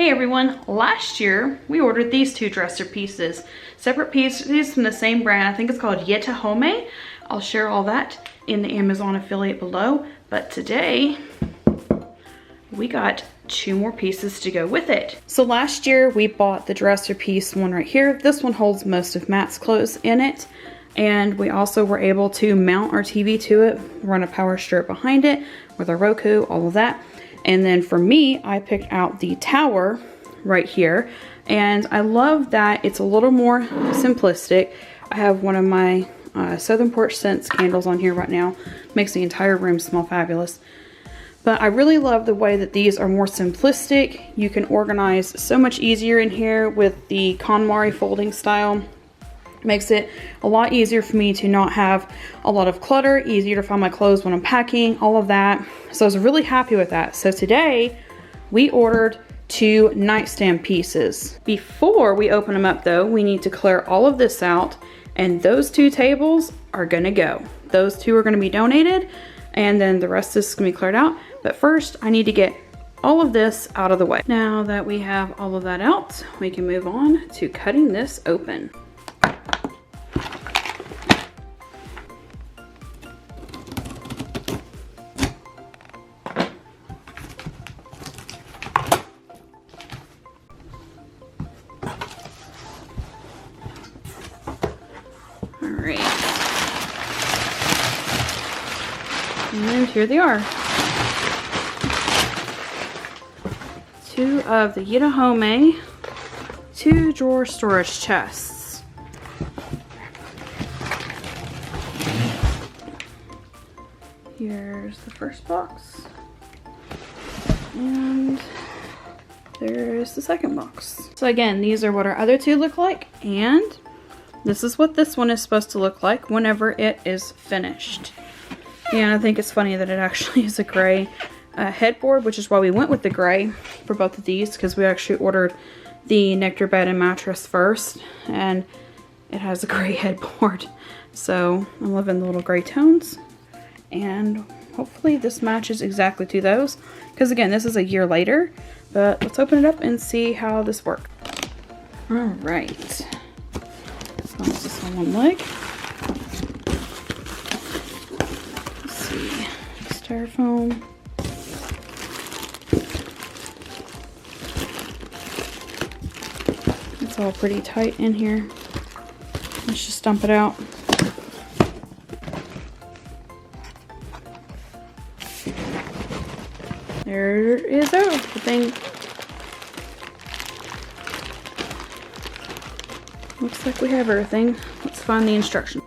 Hey everyone, last year we ordered these two dresser pieces, separate pieces from the same brand. I think it's called YITAHOME. I'll share all that in the Amazon affiliate below, but today we got two more pieces to go with it. So last year we bought the dresser piece one right here. This one holds most of Matt's clothes in it, and we also were able to mount our TV to it, run a power strip behind it with our Roku, all of that. And then for me, I picked out the tower right here, and I love that it's a little more simplistic. I have one of my Southern Porch Scents candles on here right now. Makes the entire room smell fabulous. But I really love the way that these are more simplistic. You can organize so much easier in here with the KonMari folding style. Makes it a lot easier for me to not have a lot of clutter, easier to find my clothes when I'm packing, all of that. So I was really happy with that. So today we ordered two nightstand pieces. Before we open them up though, we need to clear all of this out, and those two tables are gonna go. Those two are gonna be donated, and then the rest is gonna be cleared out. But first I need to get all of this out of the way. Now that we have all of that out, we can move on to cutting this open. Alright, and here they are. Two of the YITAHOME 2-drawer storage chests. Here's the first box, and there's the second box. So again, these are what our other two look like, and this is what this one is supposed to look like whenever it is finished. And I think it's funny that it actually is a gray headboard, which is why we went with the gray for both of these, because we actually ordered the Nectar bed and mattress first, and it has a gray headboard. So I'm loving the little gray tones, and hopefully this matches exactly to those, because again, this is a year later. But let's open it up and see how this works. All right. That's just on one leg. Let's see. Styrofoam. It's all pretty tight in here. Let's just dump it out. There is everything. Looks like we have everything. Let's find the instructions.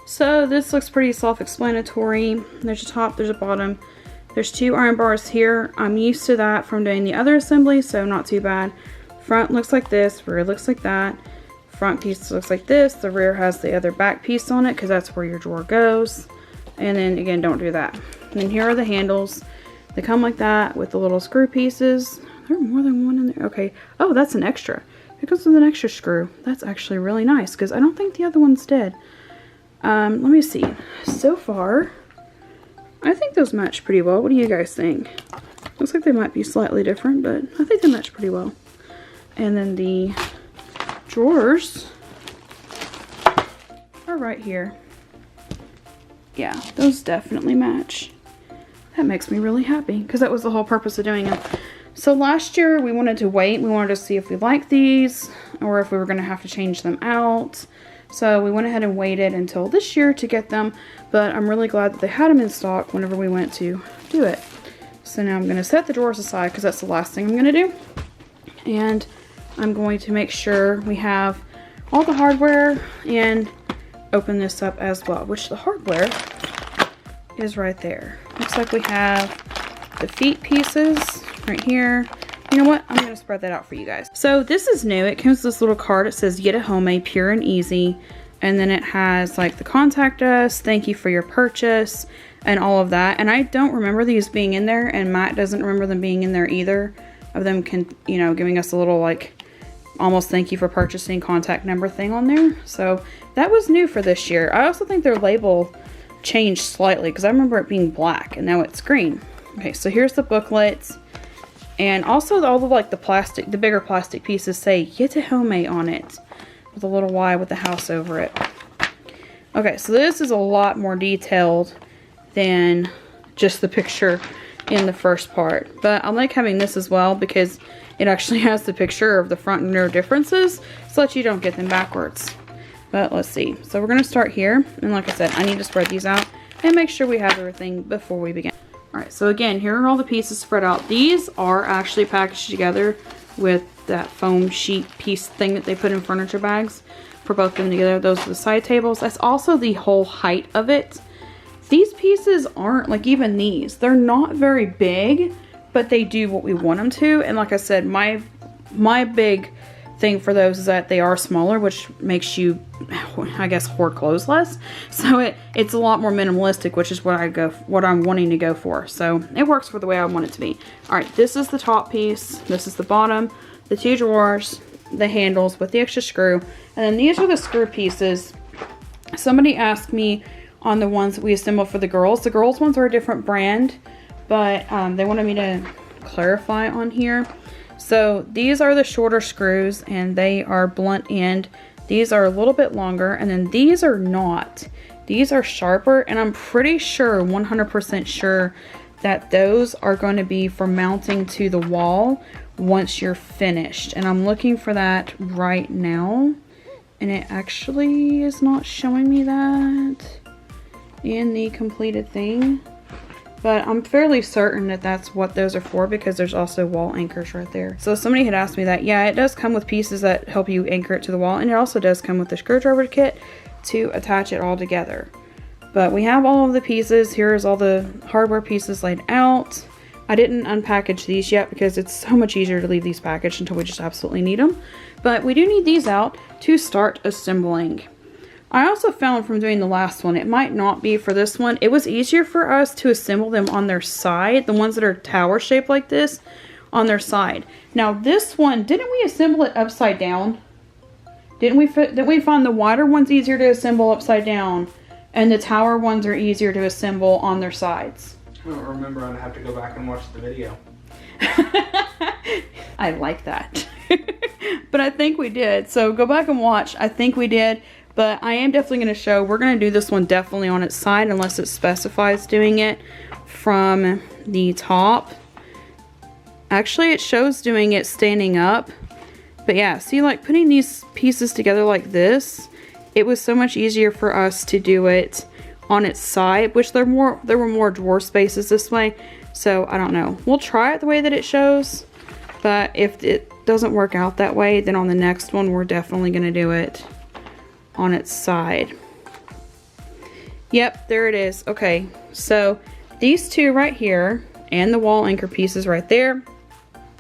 So this looks pretty self-explanatory. There's a top, there's a bottom. There's two iron bars here. I'm used to that from doing the other assembly, so not too bad. Front looks like this, rear looks like that. Front piece looks like this. The rear has the other back piece on it because that's where your drawer goes. And then again, don't do that. And then here are the handles. They come like that with the little screw pieces. There are more than one in there. Okay. Oh, that's an extra. It comes with an extra screw. That's actually really nice because I don't think the other one's did. Let me see. So far, I think those match pretty well. What do you guys think? Looks like they might be slightly different, but I think they match pretty well. And then the drawers are right here. Yeah, those definitely match. That makes me really happy because that was the whole purpose of doing it. So last year we wanted to wait. We wanted to see if we liked these or if we were going to have to change them out. So we went ahead and waited until this year to get them. But I'm really glad that they had them in stock whenever we went to do it. So now I'm going to set the drawers aside because that's the last thing I'm going to do. And I'm going to make sure we have all the hardware and open this up as well, which the hardware is right there. Looks like we have the feet pieces right here. You know what? I'm going to spread that out for you guys. So this is new. It comes with this little card. It says YITAHOME Pure and Easy. And then it has like the contact us, thank you for your purchase, and all of that. And I don't remember these being in there, and Matt doesn't remember them being in there either. Of them giving us a little like almost thank you for purchasing contact number thing on there. So that was new for this year. I also think their label changed slightly because I remember it being black and now it's green. Okay, so here's the booklets. And also all the like the bigger plastic pieces say YITAHOME on it with a little Y with the house over it. Okay, so this is a lot more detailed than just the picture in the first part. But I like having this as well because it actually has the picture of the front and rear differences so that you don't get them backwards. But let's see. So we're going to start here. And like I said, I need to spread these out and make sure we have everything before we begin. Alright, so again, here are all the pieces spread out. These are actually packaged together with that foam sheet piece thing that they put in furniture bags for both of them together. Those are the side tables. That's also the whole height of it. These pieces aren't, like even these, they're not very big, but they do what we want them to. And like I said, my big thing for those is that they are smaller, which makes you, I guess, hoard clothes less. So it's a lot more minimalistic, which is what I'm wanting to go for. So it works for the way I want it to be. All right, this is the top piece. This is the bottom, the two drawers, the handles with the extra screw, and then these are the screw pieces. Somebody asked me on the ones that we assembled for the girls. The girls ones are a different brand, but they wanted me to clarify on here. So these are the shorter screws and they are blunt end. These are a little bit longer, and then these are not. These are sharper, and I'm pretty sure, 100% sure, that those are going to be for mounting to the wall once you're finished. And I'm looking for that right now, and it actually is not showing me that in the completed thing. But I'm fairly certain that that's what those are for because there's also wall anchors right there. So somebody had asked me that. Yeah, it does come with pieces that help you anchor it to the wall, and it also does come with the screwdriver kit to attach it all together. But we have all of the pieces. Here's all the hardware pieces laid out. I didn't unpackage these yet because it's so much easier to leave these packaged until we just absolutely need them. But we do need these out to start assembling. I also found from doing the last one, it might not be for this one, it was easier for us to assemble them on their side, the ones that are tower shaped like this, on their side. Now this one, didn't we assemble it upside down? Didn't we find the wider ones easier to assemble upside down, and the tower ones are easier to assemble on their sides? I don't remember. I'd have to go back and watch the video. I like that. But I think we did. So go back and watch. I think we did. But I am definitely going to show, we're going to do this one definitely on its side unless it specifies doing it from the top. Actually, it shows doing it standing up. But yeah, see, like putting these pieces together like this, it was so much easier for us to do it on its side, which there were more drawer spaces this way. So I don't know. We'll try it the way that it shows. But if it doesn't work out that way, then on the next one, we're definitely going to do it on its side. Yep, there it is. Okay, so these two right here and the wall anchor pieces right there, and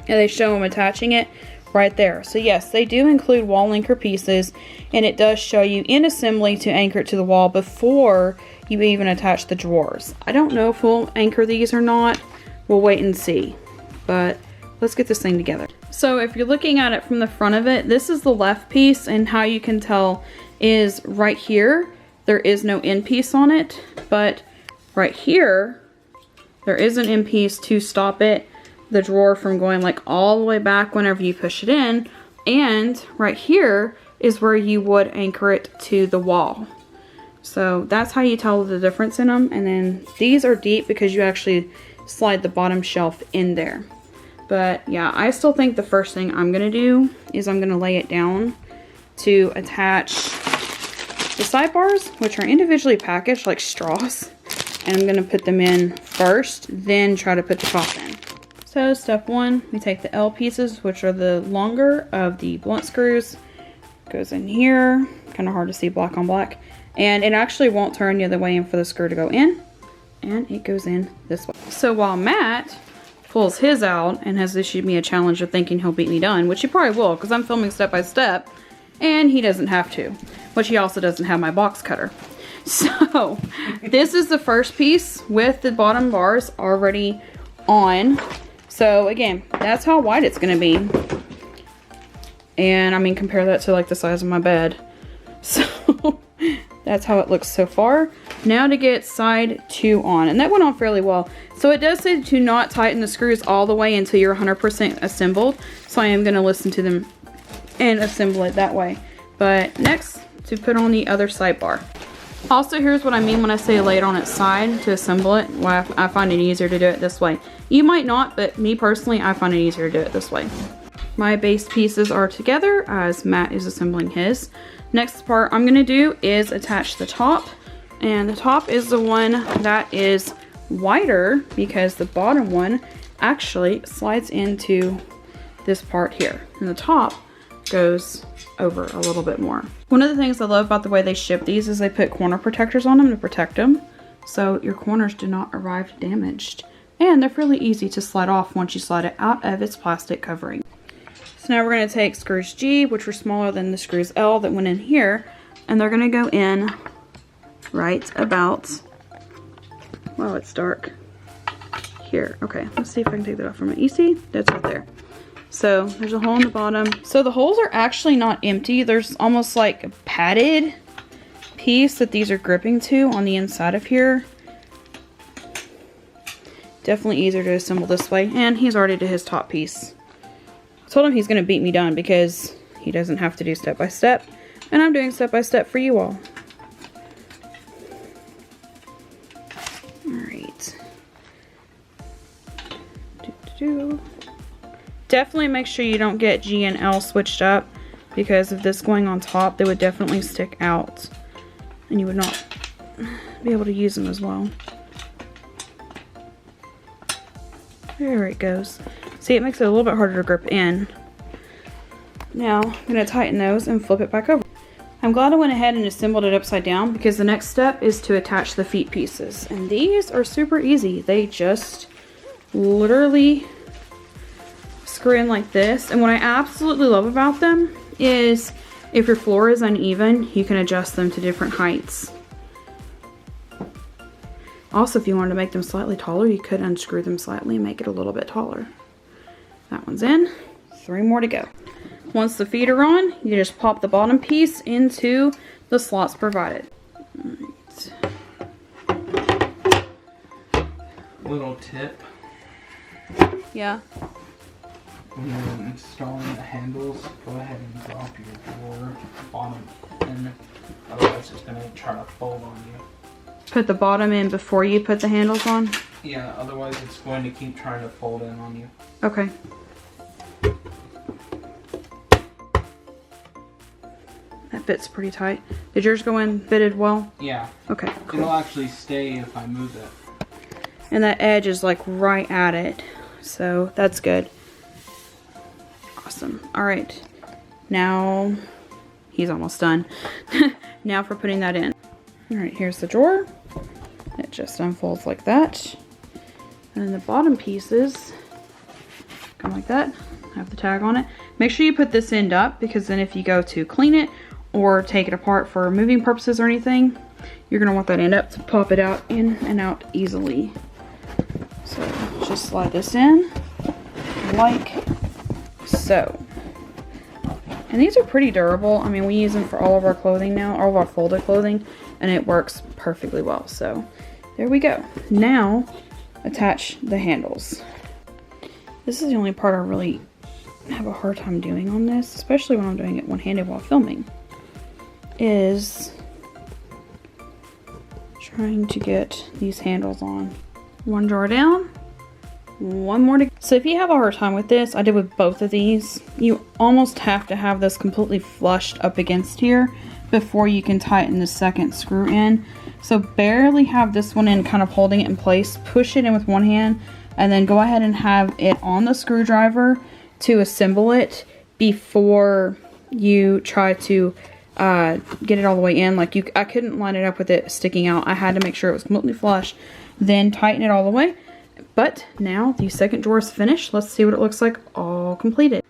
they show them attaching it right there. So yes, they do include wall anchor pieces, and it does show you in assembly to anchor it to the wall before you even attach the drawers. I don't know if we'll anchor these or not. We'll wait and see, but let's get this thing together. So if you're looking at it from the front of it, this is the left piece, and how you can tell is right here, there is no end piece on it, but right here, there is an end piece to stop the drawer from going like all the way back whenever you push it in, and right here is where you would anchor it to the wall. So that's how you tell the difference in them. And then these are deep because you actually slide the bottom shelf in there. But yeah, I still think the first thing I'm gonna do is I'm gonna lay it down to attach the sidebars, which are individually packaged like straws, and I'm gonna put them in first, then try to put the top in. So step one, we take the L pieces, which are the longer of the blunt screws, goes in here, kind of hard to see black on black, and it actually won't turn the other way in for the screw to go in, and it goes in this way. So while Matt pulls his out and has issued me a challenge of thinking he'll beat me done, which he probably will because I'm filming step by step, and he doesn't have to, which he also doesn't have my box cutter. So this is the first piece with the bottom bars already on. So again, that's how wide it's gonna be. And I mean, compare that to like the size of my bed. So that's how it looks so far. Now to get side 2 on, and that went on fairly well. So it does say to not tighten the screws all the way until you're 100% assembled. So I am going to listen to them and assemble it that way. But next, to put on the other sidebar. Also, here's what I mean when I say lay it on its side to assemble it. Why I find it easier to do it this way. You might not, but me personally, I find it easier to do it this way. My base pieces are together as Matt is assembling his. Next part I'm going to do is attach the top. And the top is the one that is wider because the bottom one actually slides into this part here. And the top goes over a little bit more. One of the things I love about the way they ship these is they put corner protectors on them to protect them, so your corners do not arrive damaged. And they're fairly easy to slide off once you slide it out of its plastic covering. So now we're going to take screws G, which were smaller than the screws L that went in here, and they're going to go in right about, well, it's dark here. Okay, let's see if I can take that off from it. You see, that's right there. So there's a hole in the bottom. So the holes are actually not empty. There's almost like a padded piece that these are gripping to on the inside of here. Definitely easier to assemble this way. And he's already did his top piece. I told him he's going to beat me down because he doesn't have to do step by step. And I'm doing step by step for you all. Alright. Definitely make sure you don't get G and L switched up, because if this going on top, they would definitely stick out and you would not be able to use them as well. There it goes. See, it makes it a little bit harder to grip in. Now I'm going to tighten those and flip it back over. I'm glad I went ahead and assembled it upside down, because the next step is to attach the feet pieces, and these are super easy. They just literally screw in like this. And what I absolutely love about them is if your floor is uneven, you can adjust them to different heights. Also, if you wanted to make them slightly taller, you could unscrew them slightly and make it a little bit taller. That one's in. 3 more to go. Once the feet are on, you just pop the bottom piece into the slots provided. Right. Little tip. Yeah. When you're installing the handles, go ahead and drop your drawer bottom in. Otherwise it's going to try to fold on you. Put the bottom in before you put the handles on? Yeah, otherwise it's going to keep trying to fold in on you. Okay. That fits pretty tight. Did yours go in fitted well? Yeah. Okay, cool. It'll actually stay if I move it. And that edge is like right at it. So that's good. Awesome. Alright. Now, he's almost done. Now for putting that in. Alright, here's the drawer. It just unfolds like that. And then the bottom pieces come like that. Have the tag on it. Make sure you put this end up, because then if you go to clean it or take it apart for moving purposes or anything, you're going to want that end up to pop it out in and out easily. So just slide this in like so. And these are pretty durable. I mean, we use them for all of our clothing now, all of our folded clothing, and it works perfectly well. So there we go. Now attach the handles. This is the only part I really have a hard time doing on this, especially when I'm doing it one-handed while filming, is trying to get these handles on. One drawer down, one more to go. So if you have a hard time with this, I did with both of these, you almost have to have this completely flushed up against here before you can tighten the second screw in. So barely have this one in, kind of holding it in place, push it in with one hand, and then go ahead and have it on the screwdriver to assemble it before you try to get it all the way in. Like I couldn't line it up with it sticking out. I had to make sure it was completely flush, then tighten it all the way. But now the second drawer is finished. Let's see what it looks like all completed.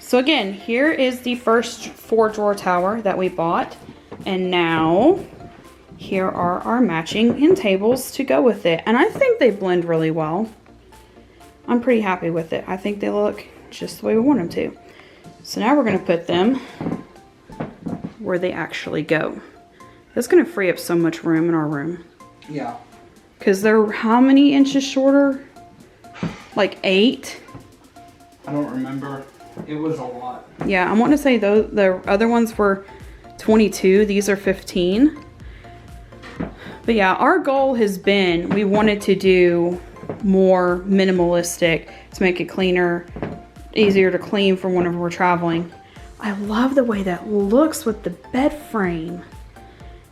So again, here is the first 4-drawer tower that we bought. And now here are our matching end tables to go with it. And I think they blend really well. I'm pretty happy with it. I think they look just the way we want them to. So now we're going to put them where they actually go. That's gonna free up so much room in our room. Yeah. Cause they're how many inches shorter? Like 8? I don't remember. It was a lot. Yeah, I want to say though the other ones were 22. These are 15. But yeah, our goal has been, we wanted to do more minimalistic to make it cleaner, easier to clean for whenever we're traveling. I love the way that looks with the bed frame.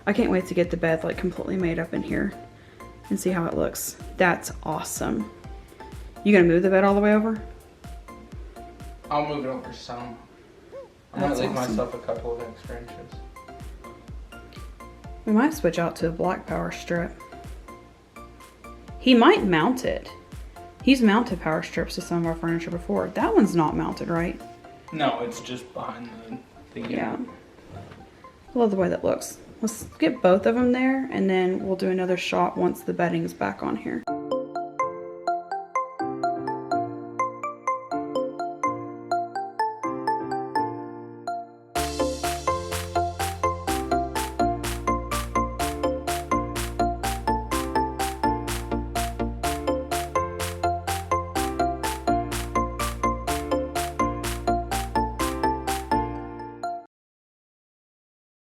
I can't wait to get the bed like completely made up in here and see how it looks. That's awesome. You gonna move the bed all the way over? I'll move it over some. I might leave myself a couple of extra inches. We might switch out to a black power strip. He might mount it. He's mounted power strips to some of our furniture before. That one's not mounted, right? No, it's just behind the Yeah. I love the way that looks. Let's get both of them there and then we'll do another shot once the bedding's back on here.